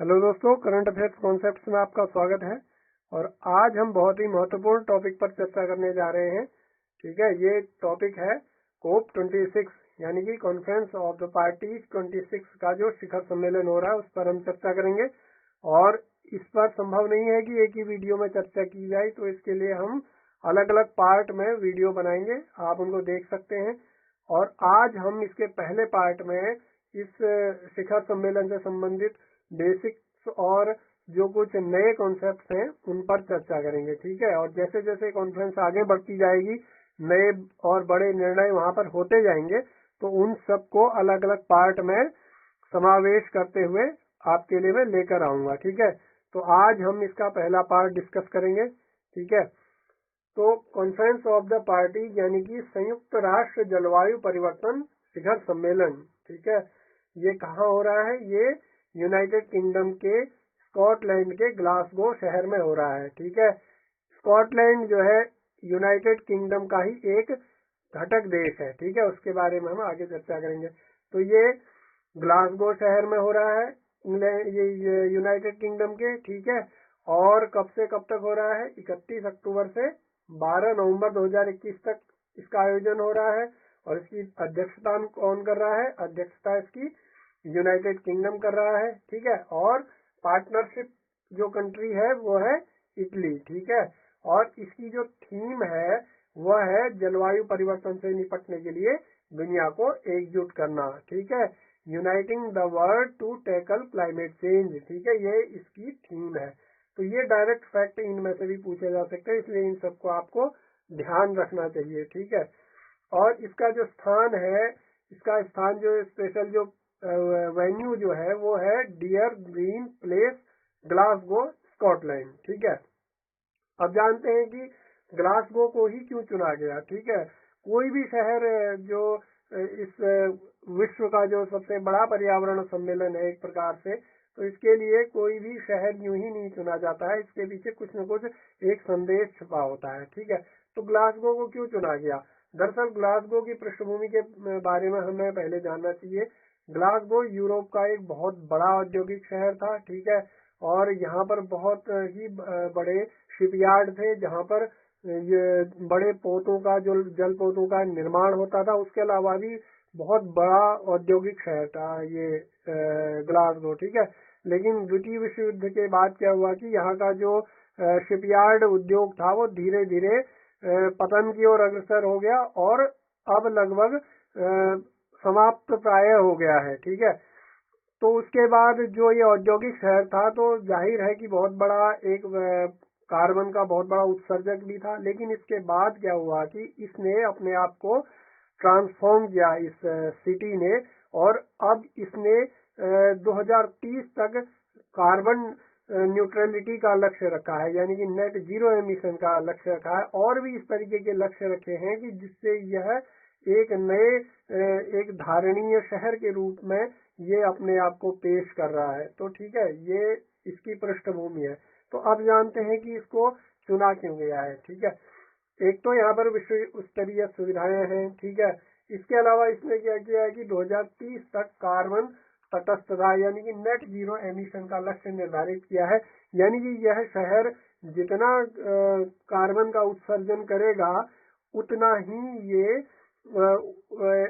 Hello दोस्तों, current affairs concepts में आपका स्वागत है। और आज हम बहुत ही महत्वपूर्ण टॉपिक पर चर्चा करने जा रहे हैं। ठीक है, ये टॉपिक है कोप 26 यानी कि कॉन्फ्रेंस ऑफ द पार्टीज 26 का जो शिखर सम्मेलन हो रहा है उस पर हम चर्चा करेंगे। और इस पर संभव नहीं है कि एक ही वीडियो में चर्चा की जाए, तो इसके लिए हम अलग अलग पार्ट में वीडियो बनाएंगे, आप उनको देख सकते हैं। और आज हम इसके पहले पार्ट में इस शिखर सम्मेलन से संबंधित बेसिक्स और जो कुछ नए कॉन्सेप्ट्स हैं उन पर चर्चा करेंगे। ठीक है, और जैसे जैसे कॉन्फ्रेंस आगे बढ़ती जाएगी, नए और बड़े निर्णय वहां पर होते जाएंगे, तो उन सबको अलग अलग पार्ट में समावेश करते हुए आपके लिए मैं लेकर आऊंगा। ठीक है, तो आज हम इसका पहला पार्ट डिस्कस करेंगे। ठीक है, तो कॉन्फ्रेंस ऑफ द पार्टी यानी कि संयुक्त राष्ट्र जलवायु परिवर्तन शिखर सम्मेलन, ठीक है, ये कहाँ हो रहा है? ये यूनाइटेड किंगडम के स्कॉटलैंड के ग्लासगो शहर में हो रहा है। ठीक है, स्कॉटलैंड जो है यूनाइटेड किंगडम का ही एक घटक देश है। ठीक है, उसके बारे में हम आगे चर्चा करेंगे। तो ये ग्लासगो शहर में हो रहा है ये यूनाइटेड किंगडम के। ठीक है, और कब से कब तक हो रहा है? 31 अक्टूबर से 12 नवंबर 2021 तक इसका आयोजन हो रहा है। और इसकी अध्यक्षता कौन कर रहा है? अध्यक्षता इसकी यूनाइटेड किंगडम कर रहा है। ठीक है, और पार्टनरशिप जो कंट्री है वो है इटली। ठीक है, और इसकी जो थीम है वह है जलवायु परिवर्तन से निपटने के लिए दुनिया को एकजुट करना। ठीक है, uniting the world to tackle climate change. ठीक है, ये इसकी थीम है। तो ये डायरेक्ट फैक्ट इनमें से भी पूछे जा सकते हैं, इसलिए इन सबको आपको ध्यान रखना चाहिए। ठीक है, और इसका जो स्थान है, इसका स्थान जो स्पेशल जो वेन्यू जो है वो है dear green place, Glasgow, Scotland. ठीक है, अब जानते हैं कि ग्लासगो को ही क्यों चुना गया। ठीक है, कोई भी शहर जो इस विश्व का जो सबसे बड़ा पर्यावरण सम्मेलन है एक प्रकार से, तो इसके लिए कोई भी शहर यूं ही नहीं चुना जाता है, इसके पीछे कुछ न कुछ एक संदेश छुपा होता है। ठीक है, तो ग्लासगो को क्यों चुना गया? दरअसल ग्लासगो की पृष्ठभूमि के बारे में हमें पहले जानना चाहिए। ग्लासगो यूरोप का एक बहुत बड़ा औद्योगिक शहर था। ठीक है, और यहाँ पर बहुत ही बड़े शिपयार्ड थे जहाँ पर ये बड़े पोतों का जो जल पोतों का निर्माण होता था। उसके अलावा भी बहुत बड़ा औद्योगिक शहर था ये ग्लासगो। ठीक है, लेकिन द्वितीय विश्व युद्ध के बाद क्या हुआ कि यहाँ का जो शिपयार्ड उद्योग था वो धीरे धीरे पतन की ओर अग्रसर हो गया और अब लगभग समाप्त प्राय हो गया है। ठीक है, तो उसके बाद जो ये औद्योगिक शहर था, तो जाहिर है कि बहुत बड़ा एक कार्बन का बहुत बड़ा उत्सर्जक भी था। लेकिन इसके बाद क्या हुआ कि इसने अपने आप को ट्रांसफॉर्म किया इस सिटी ने, और अब इसने 2030 तक कार्बन न्यूट्रलिटी का लक्ष्य रखा है, यानी कि नेट जीरो एमिशन का लक्ष्य रखा है। और भी इस तरीके के लक्ष्य रखे हैं कि जिससे यह एक नए एक धारणीय शहर के रूप में ये अपने आप को पेश कर रहा है। तो ठीक है, ये इसकी पृष्ठभूमि है। तो अब जानते हैं कि इसको चुना क्यों गया है। ठीक है, एक तो यहाँ पर विश्व स्तरीय सुविधाएं हैं। ठीक है, इसके अलावा इसने क्या किया है कि 2030 तक कार्बन तटस्थता यानी कि नेट जीरो एमिशन का लक्ष्य निर्धारित किया है। यानी कि यह शहर जितना कार्बन का उत्सर्जन करेगा उतना ही ये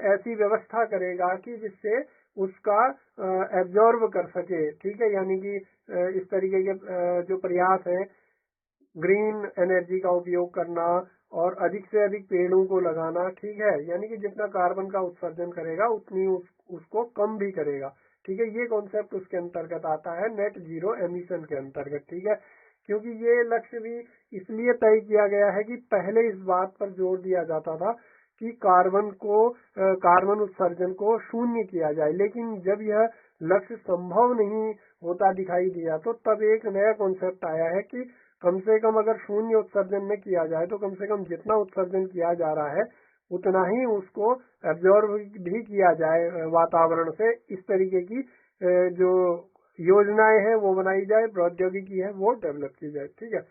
ऐसी व्यवस्था करेगा कि जिससे उसका एब्जॉर्ब कर सके। ठीक है, यानी कि इस तरीके के जो प्रयास हैं, ग्रीन एनर्जी का उपयोग करना और अधिक से अधिक पेड़ों को लगाना। ठीक है, यानी कि जितना कार्बन का उत्सर्जन करेगा उतनी उसको कम भी करेगा। ठीक है, ये कॉन्सेप्ट उसके अंतर्गत आता है, नेट जीरो एमिशन के अंतर्गत। ठीक है, क्योंकि ये लक्ष्य भी इसलिए तय किया गया है कि पहले इस बात पर जोर दिया जाता था कि कार्बन उत्सर्जन को शून्य किया जाए, लेकिन जब यह लक्ष्य संभव नहीं होता दिखाई दिया तो तब एक नया कॉन्सेप्ट आया है कि कम से कम अगर शून्य उत्सर्जन में किया जाए तो कम से कम जितना उत्सर्जन किया जा रहा है उतना ही उसको एब्जॉर्ब भी किया जाए वातावरण से। इस तरीके की जो योजनाएं हैं वो बनाई जाए, प्रौद्योगिकी है वो डेवलप की जाए। ठीक है,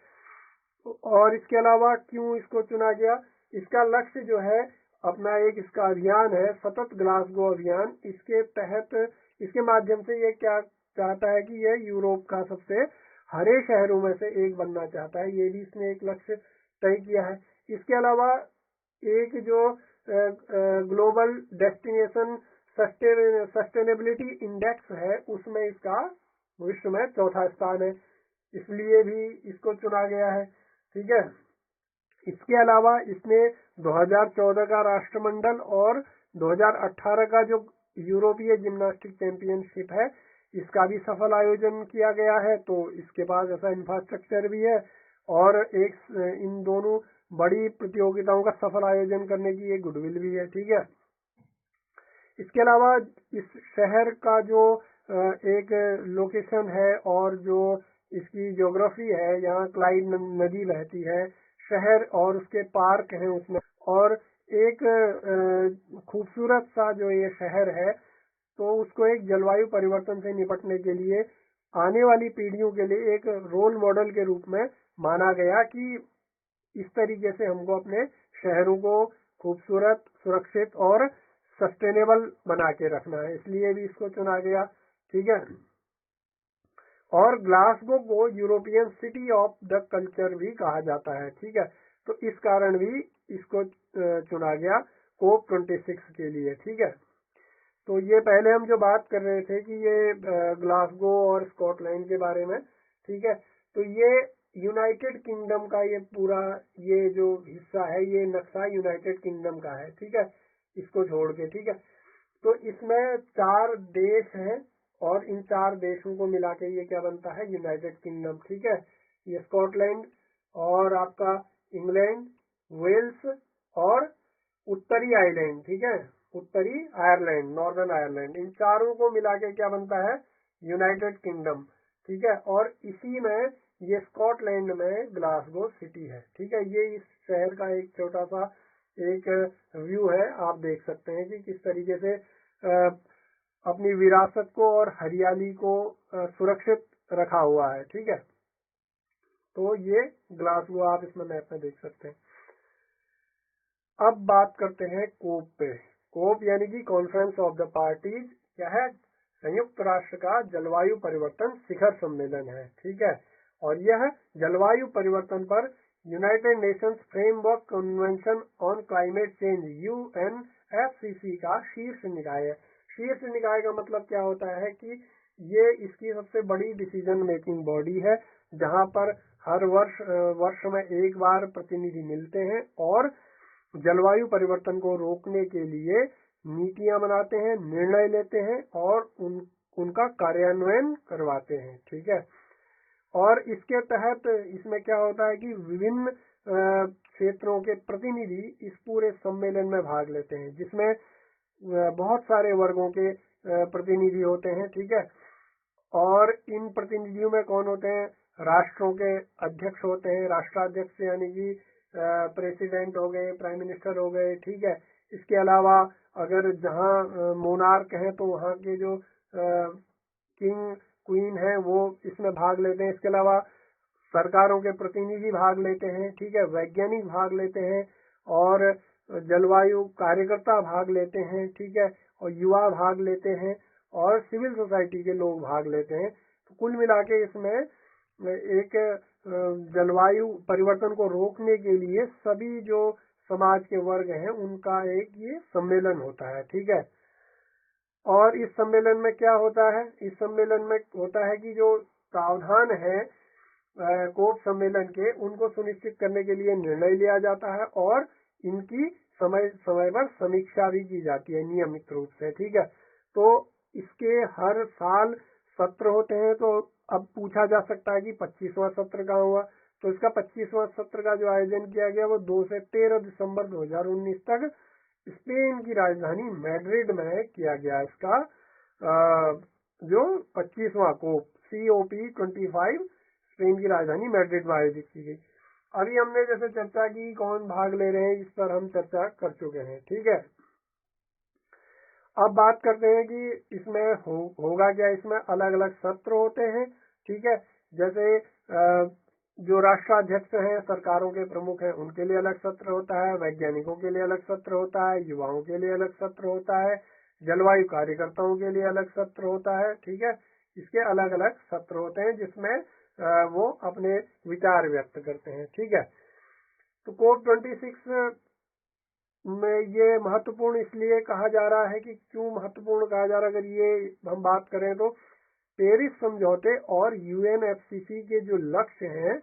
और इसके अलावा क्यों इसको चुना गया? इसका लक्ष्य जो है अपना एक इसका अभियान है, सतत ग्लासगो अभियान। इसके तहत इसके माध्यम से ये क्या चाहता है कि यह यूरोप का सबसे हरे शहरों में से एक बनना चाहता है। ये भी इसने एक लक्ष्य तय किया है। इसके अलावा एक जो ग्लोबल डेस्टिनेशन सस्टेनेबिलिटी इंडेक्स है उसमें इसका विश्व में चौथा स्थान है, इसलिए भी इसको चुना गया है। ठीक है, इसके अलावा इसने 2014 का राष्ट्रमंडल और 2018 का जो यूरोपीय जिम्नास्टिक चैंपियनशिप है इसका भी सफल आयोजन किया गया है। तो इसके पास ऐसा इंफ्रास्ट्रक्चर भी है और एक इन दोनों बड़ी प्रतियोगिताओं का सफल आयोजन करने की एक गुडविल भी है। ठीक है, इसके अलावा इस शहर का जो एक लोकेशन है और जो इसकी ज्योग्राफी है, यहाँ क्लाइड नदी बहती है, शहर और उसके पार्क हैं उसमें, और एक खूबसूरत सा जो ये शहर है, तो उसको एक जलवायु परिवर्तन से निपटने के लिए आने वाली पीढ़ियों के लिए एक रोल मॉडल के रूप में माना गया कि इस तरीके से हमको अपने शहरों को खूबसूरत, सुरक्षित और सस्टेनेबल बना के रखना है, इसलिए भी इसको चुना गया। ठीक है, और ग्लासगो को European city of the culture भी कहा जाता है। ठीक है, तो इस कारण भी इसको चुना गया कोप 26 के लिए। ठीक है, तो ये पहले हम जो बात कर रहे थे कि ये ग्लासगो और स्कॉटलैंड के बारे में। ठीक है, तो ये यूनाइटेड किंगडम का ये पूरा ये जो हिस्सा है, ये नक्शा यूनाइटेड किंगडम का है। ठीक है, इसको छोड़ के। ठीक है, तो इसमें 4 देश हैं और इन 4 देशों को मिला के ये क्या बनता है, यूनाइटेड किंगडम। ठीक है, ये स्कॉटलैंड और आपका इंग्लैंड, वेल्स और उत्तरी आयरलैंड। ठीक है, उत्तरी आयरलैंड, नॉर्दर्न आयरलैंड, इन चारों को मिला के क्या बनता है, यूनाइटेड किंगडम। ठीक है, और इसी में ये स्कॉटलैंड में ग्लासगो सिटी है। ठीक है, ये इस शहर का एक छोटा सा एक व्यू है, आप देख सकते हैं कि किस तरीके से अपनी विरासत को और हरियाली को सुरक्षित रखा हुआ है। ठीक है, तो ये ग्लासगो आप इसमें मैप में देख सकते हैं। अब बात करते हैं कोप पे। कोप यानी कि कॉन्फ्रेंस ऑफ द पार्टीज क्या है, संयुक्त राष्ट्र का जलवायु परिवर्तन शिखर सम्मेलन है। ठीक है, और यह जलवायु परिवर्तन पर United Nations framework convention on climate change UNFCCC का शीर्ष निकाय है। शीर्ष निकाय का मतलब क्या होता है कि ये इसकी सबसे बड़ी डिसीजन मेकिंग बॉडी है, जहां पर हर वर्ष में एक बार प्रतिनिधि मिलते हैं और जलवायु परिवर्तन को रोकने के लिए नीतियां बनाते हैं, निर्णय लेते हैं और उनका कार्यान्वयन करवाते हैं। ठीक है, और इसके तहत इसमें क्या होता है कि विभिन्न क्षेत्रों के प्रतिनिधि इस पूरे सम्मेलन में भाग लेते हैं, जिसमें बहुत सारे वर्गों के प्रतिनिधि होते हैं। ठीक है, और इन प्रतिनिधियों में कौन होते हैं, राष्ट्रों के अध्यक्ष होते हैं, राष्ट्राध्यक्ष यानी कि प्रेसिडेंट हो गए, प्राइम मिनिस्टर हो गए। ठीक है, इसके अलावा अगर जहां मोनार्क है तो वहां के जो किंग क्वीन है वो इसमें भाग लेते हैं। इसके अलावा सरकारों के प्रतिनिधि भाग लेते हैं। ठीक है, वैज्ञानिक भाग लेते हैं और जलवायु कार्यकर्ता भाग लेते हैं। ठीक है, और युवा भाग लेते हैं और सिविल सोसाइटी के लोग भाग लेते हैं। तो कुल मिला के इसमें एक जलवायु परिवर्तन को रोकने के लिए सभी जो समाज के वर्ग हैं उनका एक ये सम्मेलन होता है। ठीक है, और इस सम्मेलन में क्या होता है, इस सम्मेलन में होता है कि जो प्रावधान है कोप सम्मेलन के, उनको सुनिश्चित करने के लिए निर्णय लिया जाता है और इनकी समय समय पर समीक्षा भी की जाती है नियमित रूप से। ठीक है, तो इसके हर साल सत्र होते हैं। तो अब पूछा जा सकता है कि 25वां सत्र कहाँ हुआ, तो इसका 25वां सत्र का जो आयोजन किया गया वो 2 से 13 दिसंबर 2019 तक स्पेन की राजधानी मैड्रिड में किया गया। इसका जो 25वां कोप COP25 स्पेन की राजधानी मैड्रिड में आयोजित की गई। अभी हमने जैसे चर्चा की कौन भाग ले रहे हैं, इस पर हम चर्चा कर चुके हैं। ठीक है, अब बात करते हैं कि इसमें होगा क्या। इसमें अलग अलग सत्र होते हैं। ठीक है, जैसे जो राष्ट्राध्यक्ष हैं, सरकारों के प्रमुख हैं, उनके लिए अलग सत्र होता है, वैज्ञानिकों के लिए अलग सत्र होता है, युवाओं के लिए अलग सत्र होता है, जलवायु कार्यकर्ताओं के लिए अलग सत्र होता है। ठीक है, इसके अलग अलग सत्र होते हैं जिसमें वो अपने विचार व्यक्त करते हैं। ठीक है, तो COP26 में ये महत्वपूर्ण इसलिए कहा जा रहा है कि क्यों महत्वपूर्ण कहा जा रहा है, अगर ये हम बात करें तो पेरिस समझौते और UNFCCC के जो लक्ष्य हैं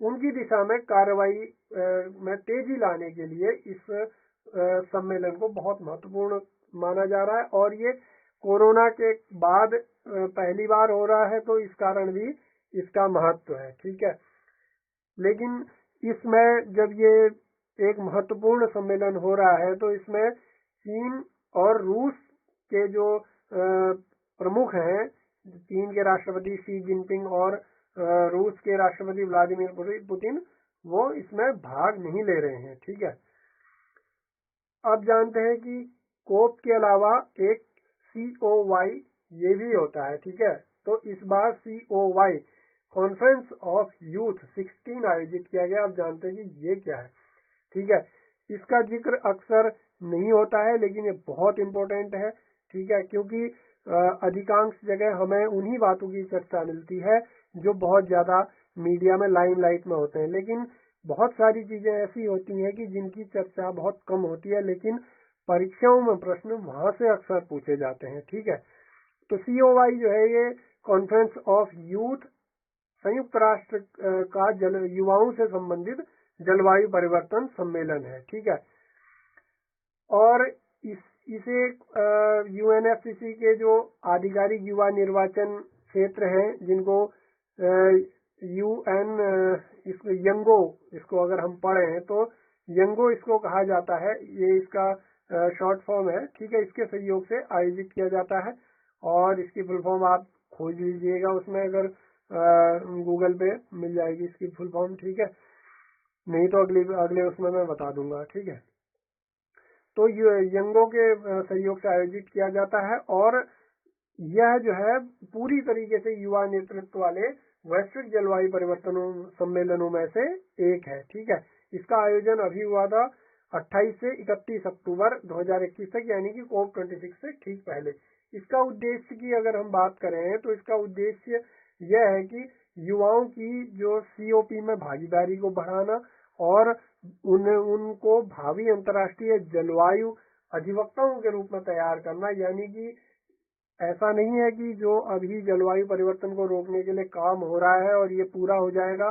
उनकी दिशा में कार्रवाई में तेजी लाने के लिए इस सम्मेलन को बहुत महत्वपूर्ण माना जा रहा है। और ये कोरोना के बाद पहली बार हो रहा है, तो इस कारण भी इसका महत्व है। ठीक है, लेकिन इसमें जब ये एक महत्वपूर्ण सम्मेलन हो रहा है तो इसमें चीन और रूस के जो प्रमुख हैं, चीन के राष्ट्रपति शी जिनपिंग और रूस के राष्ट्रपति व्लादिमीर पुतिन, वो इसमें भाग नहीं ले रहे हैं। ठीक है, अब जानते हैं कि कोप के अलावा एक COY ये भी होता है। ठीक है, तो इस बार COY कॉन्फ्रेंस ऑफ यूथ 16 आयोजित किया गया। अब जानते हैं कि ये क्या है। ठीक है, इसका जिक्र अक्सर नहीं होता है लेकिन ये बहुत इंपॉर्टेंट है। ठीक है, क्योंकि अधिकांश जगह हमें उन्हीं बातों की चर्चा मिलती है जो बहुत ज्यादा मीडिया में लाइमलाइट में होते हैं, लेकिन बहुत सारी चीजें ऐसी होती हैं कि जिनकी चर्चा बहुत कम होती है, लेकिन परीक्षाओं में प्रश्न वहां से अक्सर पूछे जाते हैं। ठीक है, तो COY जो है ये कॉन्फ्रेंस ऑफ यूथ संयुक्त राष्ट्र का युवाओं से संबंधित जलवायु परिवर्तन सम्मेलन है। ठीक है, और इसे UNFCCC के जो आधिकारिक युवा निर्वाचन क्षेत्र हैं जिनको UN इसको यंगो, इसको अगर हम पढ़े तो यंगो इसको कहा जाता है, ये इसका शॉर्ट फॉर्म है। ठीक है, इसके सहयोग से आयोजित किया जाता है और इसकी फुल फॉर्म आप खोज लीजिएगा, उसमें अगर गूगल पे मिल जाएगी इसकी फुल फॉर्म। ठीक है, नहीं तो अगले उसमें मैं बता दूंगा। ठीक है, तो यंगो के सहयोग से आयोजित किया जाता है और यह जो है पूरी तरीके से युवा नेतृत्व वाले वैश्विक जलवायु परिवर्तन सम्मेलनों में से एक है। ठीक है, इसका आयोजन अभी हुआ था 28 से 31 अक्टूबर 2021 तक, यानी कि COP26 से ठीक पहले। इसका उद्देश्य की अगर हम बात करें तो इसका उद्देश्य यह है कि युवाओं की जो COP में भागीदारी को बढ़ाना और उनको भावी अंतर्राष्ट्रीय जलवायु अधिवक्ताओं के रूप में तैयार करना। यानी कि ऐसा नहीं है कि जो अभी जलवायु परिवर्तन को रोकने के लिए काम हो रहा है और ये पूरा हो जाएगा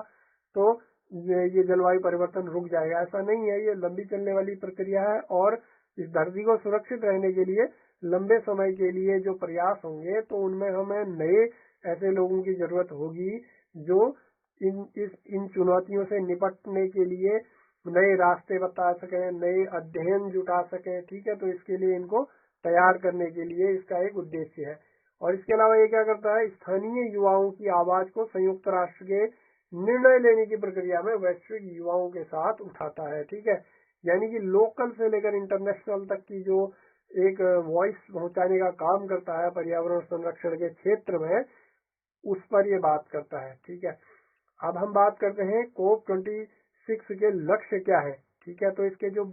तो ये जलवायु परिवर्तन रुक जाएगा, ऐसा नहीं है। ये लंबी चलने वाली प्रक्रिया है और इस धरती को सुरक्षित रहने के लिए लंबे समय के लिए जो प्रयास होंगे तो उनमें हमें नए ऐसे लोगों की जरूरत होगी जो इन चुनौतियों से निपटने के लिए नए रास्ते बता सकें, नए अध्ययन जुटा सकें। ठीक है, तो इसके लिए इनको तैयार करने के लिए इसका एक उद्देश्य है। और इसके अलावा ये क्या करता है, स्थानीय युवाओं की आवाज को संयुक्त राष्ट्र के निर्णय लेने की प्रक्रिया में वैश्विक युवाओं के साथ उठाता है। ठीक है, यानी कि लोकल से लेकर इंटरनेशनल तक की जो एक वॉइस पहुंचाने का काम करता है पर्यावरण संरक्षण के क्षेत्र में, उस पर ये बात करता है। ठीक है, अब हम बात करते हैं COP26 के लक्ष्य क्या है। ठीक है, तो इसके जो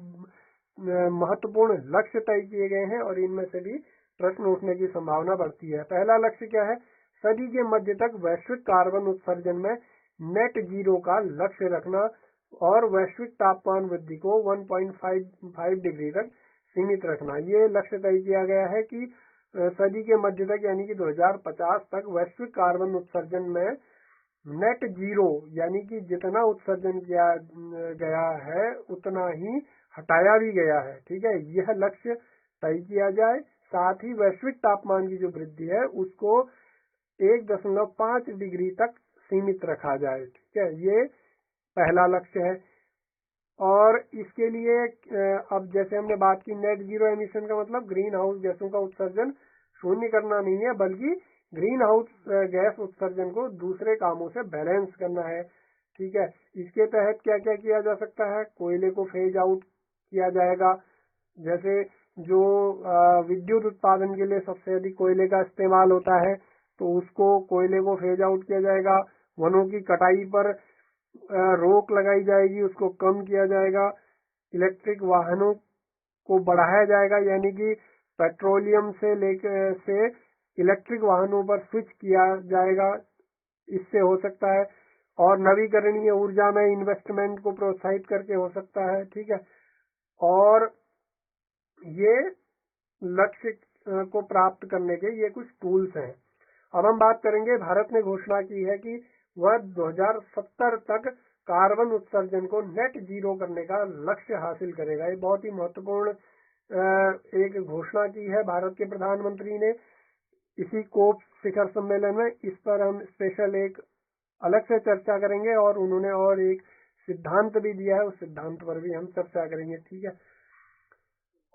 महत्वपूर्ण लक्ष्य तय किए गए हैं और इनमें से भी प्रश्न उठने की संभावना बढ़ती है। पहला लक्ष्य क्या है, सदी के मध्य तक वैश्विक कार्बन उत्सर्जन में नेट जीरो का लक्ष्य रखना और वैश्विक तापमान वृद्धि को 1.5 डिग्री तक सीमित रखना। ये लक्ष्य तय किया गया है कि सदी के मध्य तक यानी कि 2050 तक वैश्विक कार्बन उत्सर्जन में नेट जीरो, यानी कि जितना उत्सर्जन किया गया है उतना ही हटाया भी गया है। ठीक है, यह लक्ष्य तय किया जाए। साथ ही वैश्विक तापमान की जो वृद्धि है उसको 1.5 डिग्री तक सीमित रखा जाए। ठीक है, ये पहला लक्ष्य है। और इसके लिए अब जैसे हमने बात की नेट जीरो एमिशन का मतलब ग्रीन हाउस गैसों का उत्सर्जन शून्य करना नहीं है, बल्कि ग्रीन हाउस गैस उत्सर्जन को दूसरे कामों से बैलेंस करना है। ठीक है, इसके तहत क्या क्या किया जा सकता है, कोयले को फेज आउट किया जाएगा। जैसे जो विद्युत उत्पादन के लिए सबसे अधिक कोयले का इस्तेमाल होता है तो उसको कोयले को फेज आउट किया जाएगा। वनों की कटाई पर रोक लगाई जाएगी, उसको कम किया जाएगा। इलेक्ट्रिक वाहनों को बढ़ाया जाएगा, यानी कि पेट्रोलियम से लेकर से इलेक्ट्रिक वाहनों पर स्विच किया जाएगा, इससे हो सकता है। और नवीकरणीय ऊर्जा में इन्वेस्टमेंट को प्रोत्साहित करके हो सकता है, ठीक है। और ये लक्ष्य को प्राप्त करने के ये कुछ टूल्स हैं। अब हम बात करेंगे, भारत ने घोषणा की है कि वह 2070 तक कार्बन उत्सर्जन को नेट जीरो करने का लक्ष्य हासिल करेगा। ये बहुत ही महत्वपूर्ण एक घोषणा की है भारत के प्रधानमंत्री ने इसी कोप शिखर सम्मेलन में। इस पर हम स्पेशल एक अलग से चर्चा करेंगे, और उन्होंने और एक सिद्धांत भी दिया है, उस सिद्धांत पर भी हम चर्चा करेंगे, ठीक है।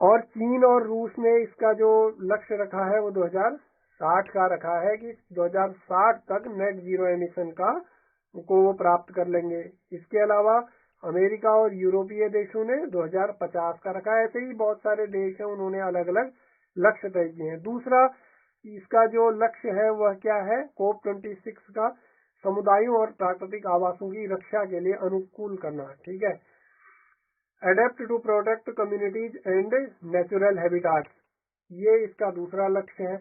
और चीन और रूस ने इसका जो लक्ष्य रखा है वो 2060 का रखा है कि 2060 तक नेट जीरो एमिशन को वो प्राप्त कर लेंगे। इसके अलावा अमेरिका और यूरोपीय देशों ने 2050 का रखा है। ऐसे ही बहुत सारे देश हैं, उन्होंने अलग अलग लक्ष्य तय किए हैं। दूसरा इसका जो लक्ष्य है वह क्या है, कोप 26 का समुदायों और प्राकृतिक आवासों की रक्षा के लिए अनुकूल करना, ठीक है। Adapt to protect communities and natural habitats, ये इसका दूसरा लक्ष्य है।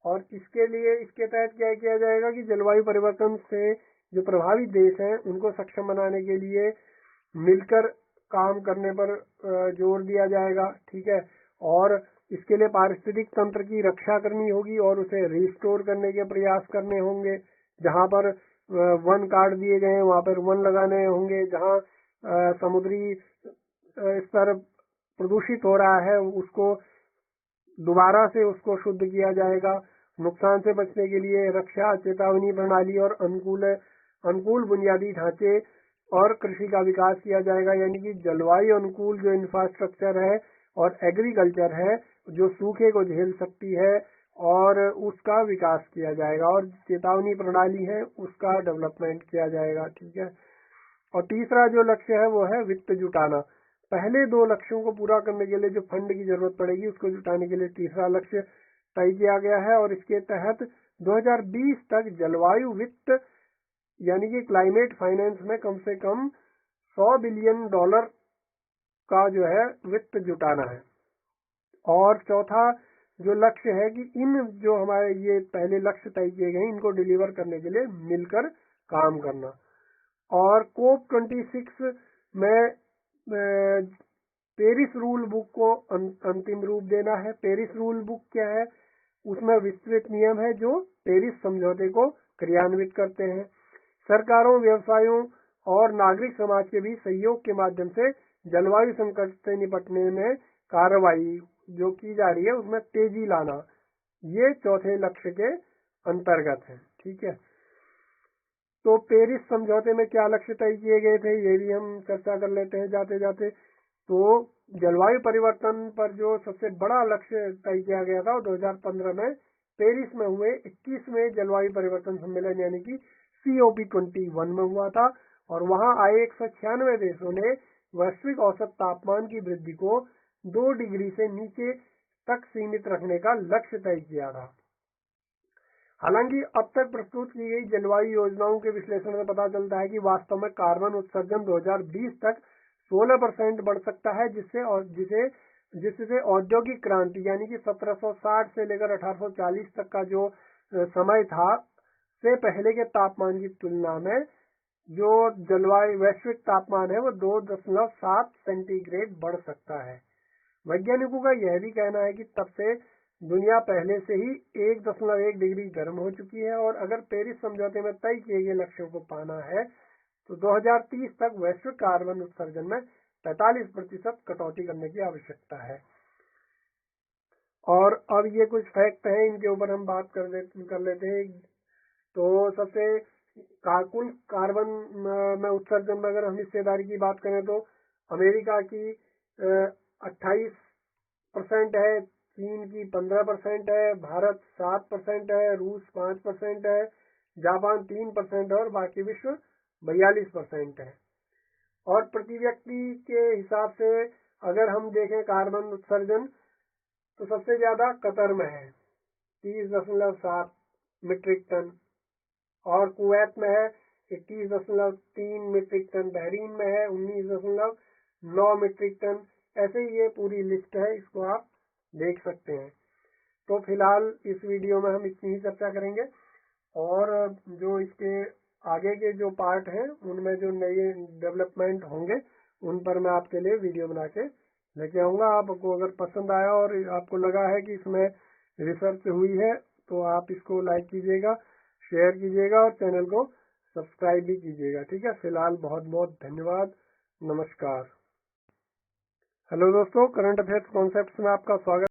और इसके लिए इसके तहत क्या किया जाएगा कि जलवायु परिवर्तन से जो प्रभावित देश हैं उनको सक्षम बनाने के लिए मिलकर काम करने पर जोर दिया जाएगा, ठीक है। और इसके लिए पारिस्थितिक तंत्र की रक्षा करनी होगी और उसे रिस्टोर करने के प्रयास करने होंगे। जहां पर वन काट दिए गए हैं वहां पर वन लगाने होंगे। जहां समुद्री स्तर प्रदूषित हो रहा है उसको दोबारा से उसको शुद्ध किया जाएगा। नुकसान से बचने के लिए रक्षा, चेतावनी प्रणाली और अनुकूल बुनियादी ढांचे और कृषि का विकास किया जाएगा। यानी कि जलवायु अनुकूल जो इंफ्रास्ट्रक्चर है और एग्रीकल्चर है जो सूखे को झेल सकती है और उसका विकास किया जाएगा। और चेतावनी प्रणाली है उसका डेवलपमेंट किया जाएगा, ठीक है। और तीसरा जो लक्ष्य है वो है वित्त जुटाना। पहले दो लक्ष्यों को पूरा करने के लिए जो फंड की जरूरत पड़ेगी उसको जुटाने के लिए तीसरा लक्ष्य तय किया गया है। और इसके तहत 2020 तक जलवायु वित्त यानी कि क्लाइमेट फाइनेंस में कम से कम $100 बिलियन का जो है वित्त जुटाना है। और चौथा जो लक्ष्य है कि इन जो हमारे ये पहले लक्ष्य तय किए गए इनको डिलीवर करने के लिए मिलकर काम करना। और कोप 26 में पेरिस रूल बुक को अंतिम रूप देना है। पेरिस रूल बुक क्या है, उसमें विस्तृत नियम है जो पेरिस समझौते को क्रियान्वित करते हैं। सरकारों, व्यवसायों और नागरिक समाज के बीच सहयोग के माध्यम से जलवायु संकट से निपटने में कार्रवाई जो की जा रही है उसमें तेजी लाना, ये चौथे लक्ष्य के अंतर्गत है, ठीक है। तो पेरिस समझौते में क्या लक्ष्य तय किए गए थे ये भी हम चर्चा कर लेते हैं जाते जाते। तो जलवायु परिवर्तन पर जो सबसे बड़ा लक्ष्य तय किया गया था वो 2015 में पेरिस में हुए 21वें जलवायु परिवर्तन सम्मेलन यानी कि COP21 में हुआ था। और वहां आए 196 देशों ने वैश्विक औसत तापमान की वृद्धि को 2 डिग्री से नीचे तक सीमित रखने का लक्ष्य तय किया था। हालांकि अब तक प्रस्तुत की गई जलवायु योजनाओं के विश्लेषण में पता चलता है कि वास्तव में कार्बन उत्सर्जन 2020 तक 16% बढ़ सकता है, जिससे औद्योगिक क्रांति यानी कि 1760 से लेकर 1840 तक का जो समय था से पहले के तापमान की तुलना में जो जलवायु वैश्विक तापमान है वो 2.7 सेंटीग्रेड बढ़ सकता है। वैज्ञानिकों का यह भी कहना है कि तब से दुनिया पहले से ही 1.1 डिग्री गर्म हो चुकी है। और अगर पेरिस समझौते में तय किए गए लक्ष्यों को पाना है तो 2030 तक वैश्विक कार्बन उत्सर्जन में 45% कटौती करने की आवश्यकता है। और अब ये कुछ फैक्ट हैं, इनके ऊपर हम बात कर लेते हैं। तो सबसे कुल कार्बन में उत्सर्जन में अगर हम हिस्सेदारी की बात करें तो अमेरिका की 28% है, चीन की 15% है, भारत 7% है, रूस 5% है, जापान 3% और बाकी विश्व 42% है। और प्रति व्यक्ति के हिसाब से अगर हम देखें कार्बन उत्सर्जन तो सबसे ज्यादा कतर में है 30.7 मीट्रिक टन, और कुवैत में है 21.3 मीट्रिक टन, बहरीन में है 19.9 मीट्रिक टन। ऐसे ही ये पूरी लिस्ट है, इसको आप देख सकते हैं। तो फिलहाल इस वीडियो में हम इतनी ही चर्चा करेंगे, और जो इसके आगे के जो पार्ट हैं उनमें जो नए डेवलपमेंट होंगे उन पर मैं आपके लिए वीडियो बना के लेके आऊँगा। आपको अगर पसंद आया और आपको लगा है कि इसमें रिसर्च हुई है तो आप इसको लाइक कीजिएगा, शेयर कीजिएगा और चैनल को सब्सक्राइब भी कीजिएगा। ठीक है, फिलहाल बहुत बहुत धन्यवाद, नमस्कार। हेलो दोस्तों, करंट अफेयर्स कॉन्सेप्ट्स में आपका स्वागत।